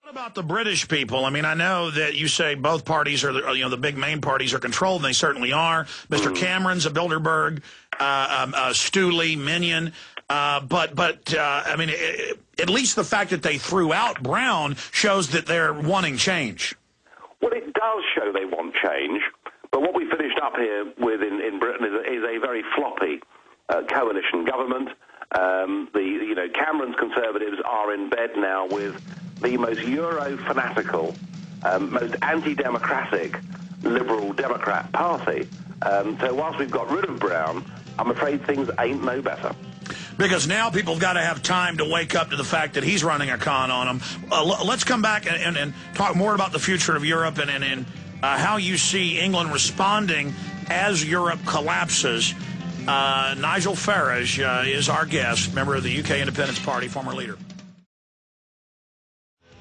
What about the British people? I mean, I know that you say both parties are, the big main parties are controlled, and they certainly are. Mr. Cameron's a Bilderberg, Stooley, Minion. I mean, at least the fact that they threw out Brown shows that they're wanting change. Well, it does show they want change. But what we finished up here with in Britain is a very floppy coalition government. Cameron's Conservatives are in bed now with the most Euro-fanatical, most anti-democratic Liberal Democrat Party. So whilst we've got rid of Brown, I'm afraid things ain't no better. Because now people have got to have time to wake up to the fact that he's running a con on them. Let's come back and talk more about the future of Europe and how you see England responding as Europe collapses. Nigel Farage is our guest, member of the UK Independence Party, former leader.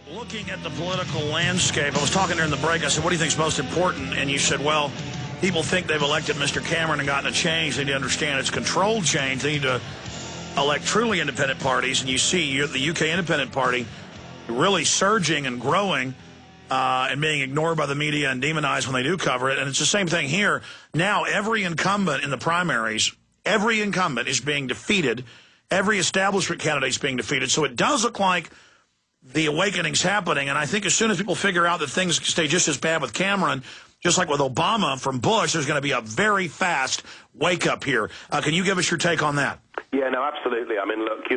Looking at the political landscape, I was talking during the break, I said, what do you think is most important? And you said, well, people think they've elected Mr. Cameron and gotten a change. They need to understand it's controlled change. They need to elect truly independent parties. And you see the UK Independent Party really surging and growing and being ignored by the media and demonized when they do cover it. And it's the same thing here. Now every incumbent in the primaries, every incumbent is being defeated. Every establishment candidate is being defeated. So it does look like the awakening's happening. And I think as soon as people figure out that things stay just as bad with Cameron, just like with Obama from Bush, there's going to be a very fast wake-up here. Can you give us your take on that? Yeah, no, absolutely. I mean, look,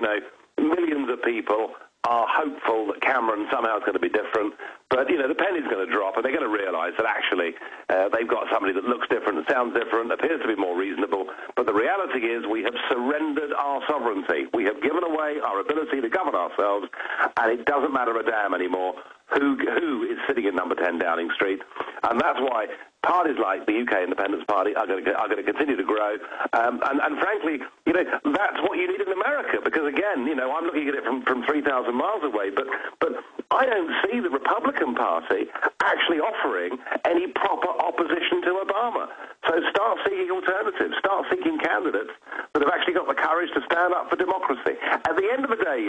millions of people are hopeful that Cameron somehow is going to be different. But, the penny's going to drop, and they're going to realise that actually they've got somebody that looks different, that sounds different, appears to be more reasonable. But the reality is we have surrendered our sovereignty. We have given away our ability to govern ourselves, and it doesn't matter a damn anymore who is sitting in number 10 Downing Street. And that's why parties like the UK Independence Party are going to continue to grow. And frankly, that's what you need in America. Because, again, I'm looking at it from 3,000 miles away. But I don't see the Republican Party actually offering any proper opposition to Obama. So start seeking alternatives. Start seeking candidates that have actually got the courage to stand up for democracy. At the end of the day,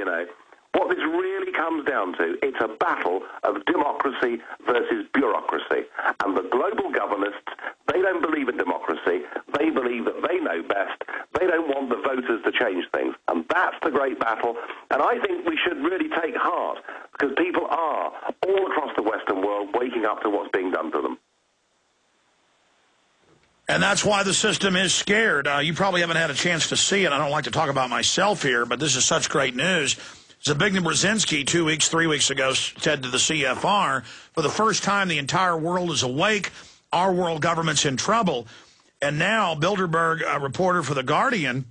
what this really comes down to, it's a battle of democracy versus bureaucracy. And the global governments, they don't believe in democracy. They believe that they know best. They don't want the voters to change things. And that's the great battle. And I think we should really take heart, because people are, all across the Western world, waking up to what's being done to them. And that's why the system is scared. You probably haven't had a chance to see it. I don't like to talk about myself here, but this is such great news. Zbigniew Brzezinski 3 weeks ago said to the CFR, for the first time the entire world is awake, our world government's in trouble. And now Bilderberg, a reporter for The Guardian,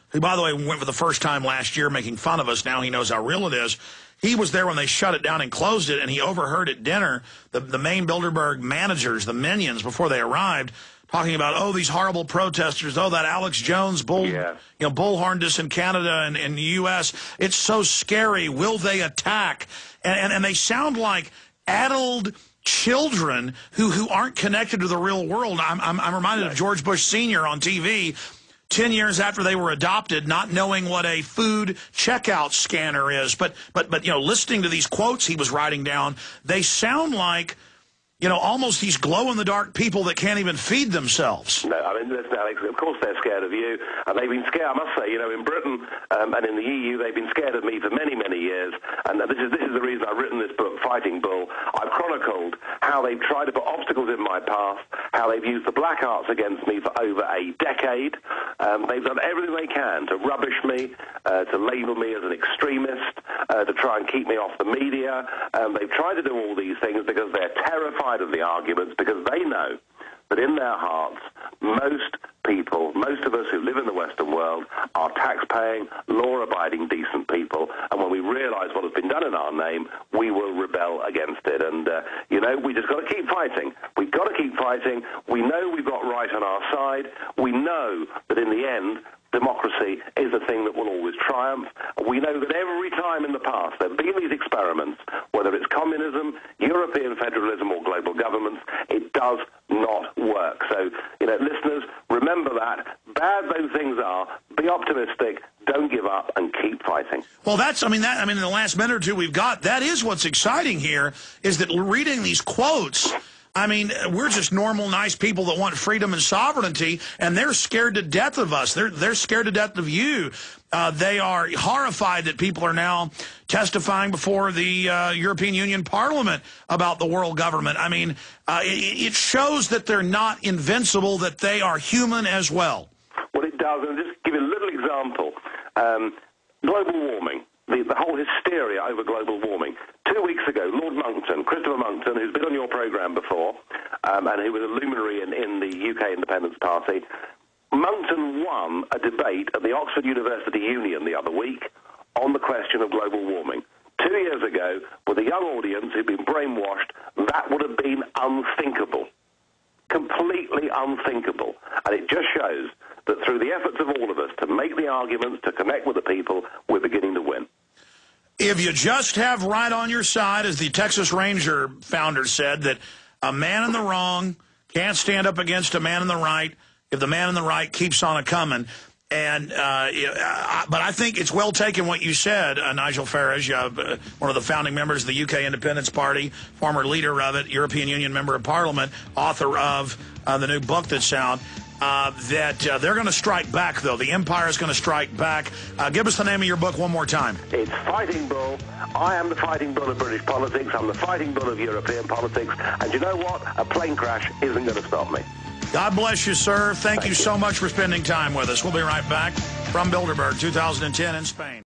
who, by the way, went for the first time last year making fun of us, now he knows how real it is, he was there when they shut it down and closed it, and he overheard at dinner the main Bilderberg managers, the minions, before they arrived, talking about, oh, these horrible protesters, oh, that Alex Jones bullhorned us in Canada and in the U.S. It's so scary. Will they attack? And they sound like addled children who aren't connected to the real world. I'm reminded of George Bush Sr. on TV 10 years after they were adopted, not knowing what a food checkout scanner is. But listening to these quotes he was writing down, they sound like, almost these glow-in-the-dark people that can't even feed themselves. No, I mean, listen, Alex, of course they're scared of you. And they've been scared, I must say, in Britain and in the EU, they've been scared of me for many, many years. And this is the reason I've written this book, Fighting Bull. I've chronicled how they've tried to put obstacles in my path, how they've used the black arts against me for over a decade. They've done everything they can to rubbish me, to label me as an extremist, to try and keep me off the media. They've tried to do all these things because they're terrified of the arguments, because they know that in their hearts, most people, most of us who live in the Western world, are tax-paying, law-abiding, decent people. And when we realise what has been done in our name, we will rebel against it. And, we just got to keep fighting. We've got to keep fighting. We know we've got right on our side. We know that in the end, democracy is the thing that will always triumph. We know that every time in the past there have been these experiments, whether it's communism, European federalism, or global governments, it does not work. So, listeners, remember that. Bad though things are, be optimistic, don't give up and keep fighting. Well, in the last minute or two we've got, that is what's exciting here, is that reading these quotes, I mean, we're just normal, nice people that want freedom and sovereignty, and they're scared to death of us. They're scared to death of you. They are horrified that people are now testifying before the European Union Parliament about the world government. I mean, it shows that they're not invincible, that they are human as well. Well, it does, and just give you a little example. Global warming, the whole hysteria over global warming. 2 weeks ago, Lord Monckton, Christopher Monckton, who's been on your programme before, and who was a luminary in the UK Independence Party, Monckton won a debate at the Oxford University Union the other week on the question of global warming. 2 years ago, with a young audience who'd been brainwashed, that would have been unthinkable. Completely unthinkable. And it just shows that through the efforts of all of us to make the arguments, to connect with the people, we're beginning to win. If you just have right on your side, as the Texas Ranger founder said, that a man in the wrong can't stand up against a man in the right if the man in the right keeps on a-coming. And but I think it's well taken what you said, Nigel Farage, one of the founding members of the UK Independence Party, former leader of it, European Union Member of Parliament, author of the new book that's out, that they're going to strike back, though. The empire is going to strike back. Give us the name of your book one more time. It's Fighting Bull. I am the fighting bull of British politics. I'm the fighting bull of European politics. And you know what? A plane crash isn't going to stop me. God bless you, sir. Thank you so much for spending time with us. We'll be right back from Bilderberg 2010 in Spain.